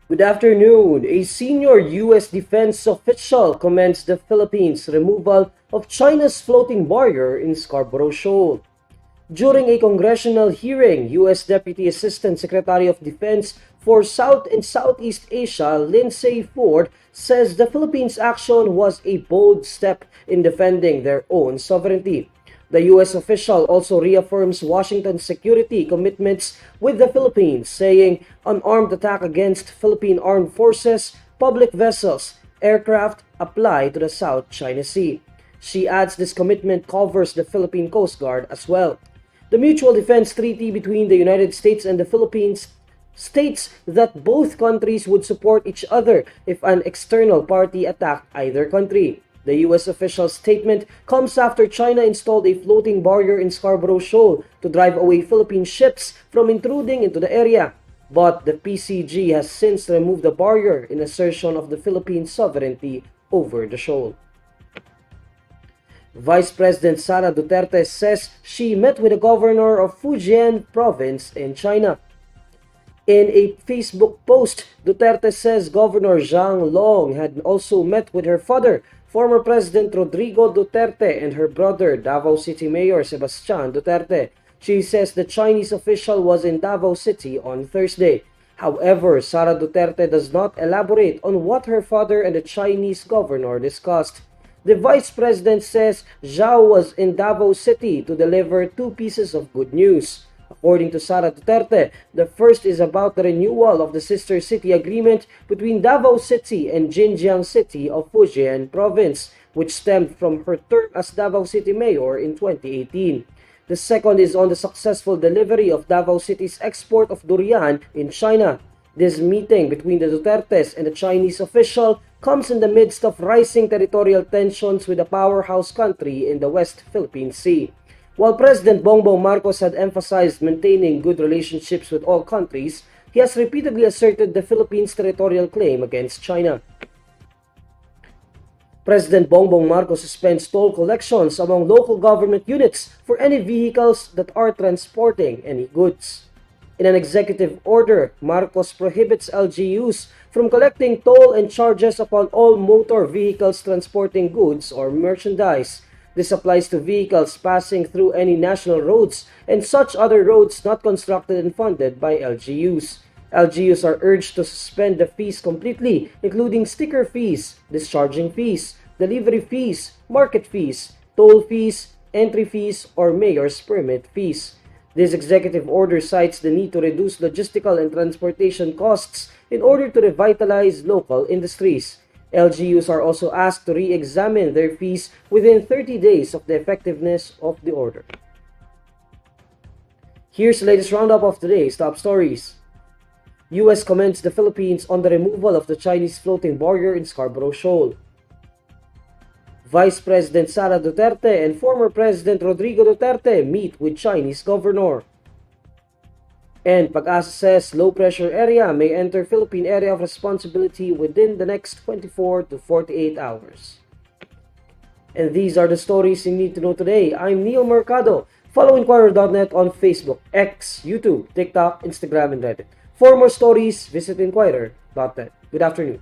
Good afternoon. A senior U.S. defense official commends the Philippines' removal of China's floating barrier in Scarborough Shoal. During a congressional hearing, U.S. Deputy Assistant Secretary of Defense for South and Southeast Asia, Lindsay Ford, says the Philippines' action was a bold step in defending their own sovereignty. The U.S. official also reaffirms Washington's security commitments with the Philippines, saying an armed attack against Philippine armed forces, public vessels, aircraft apply to the South China Sea. She adds this commitment covers the Philippine Coast Guard as well. The Mutual Defense Treaty between the United States and the Philippines states that both countries would support each other if an external party attacked either country. The U.S. official statement comes after China installed a floating barrier in Scarborough Shoal to drive away Philippine ships from intruding into the area. But the PCG has since removed the barrier in assertion of the Philippine sovereignty over the shoal. Vice President Sara Duterte says she met with the governor of Fujian province in China. In a Facebook post, Duterte says Governor Zhang Long had also met with her father, former President Rodrigo Duterte, and her brother, Davao City Mayor Sebastian Duterte. She says the Chinese official was in Davao City on Thursday. However, Sara Duterte does not elaborate on what her father and the Chinese governor discussed. The vice president says Zhao was in Davao City to deliver two pieces of good news. According to Sara Duterte, the first is about the renewal of the sister city agreement between Davao City and Jinjiang City of Fujian province, which stemmed from her term as Davao City mayor in 2018. The second is on the successful delivery of Davao City's export of durian in China. This meeting between the Dutertes and the Chinese official comes in the midst of rising territorial tensions with a powerhouse country in the West Philippine Sea. While President Bongbong Marcos had emphasized maintaining good relationships with all countries, he has repeatedly asserted the Philippines' territorial claim against China. President Bongbong Marcos suspends toll collections among local government units for any vehicles that are transporting any goods. In an executive order, Marcos prohibits LGUs from collecting toll and charges upon all motor vehicles transporting goods or merchandise. This applies to vehicles passing through any national roads and such other roads not constructed and funded by LGUs. LGUs are urged to suspend the fees completely, including sticker fees, discharging fees, delivery fees, market fees, toll fees, entry fees, or mayor's permit fees. This executive order cites the need to reduce logistical and transportation costs in order to revitalize local industries. LGUs are also asked to re-examine their fees within 30 days of the effectiveness of the order. Here's the latest roundup of today's top stories. U.S. commends the Philippines on the removal of the Chinese floating barrier in Scarborough Shoal. Vice President Sara Duterte and former President Rodrigo Duterte meet with Chinese governor. And Pag-asa says low-pressure area may enter Philippine area of responsibility within the next 24 to 48 hours. And these are the stories you need to know today. I'm Neil Mercado. Follow INQUIRER.net on Facebook, X, YouTube, TikTok, Instagram, and Reddit. For more stories, visit INQUIRER.net. Good afternoon.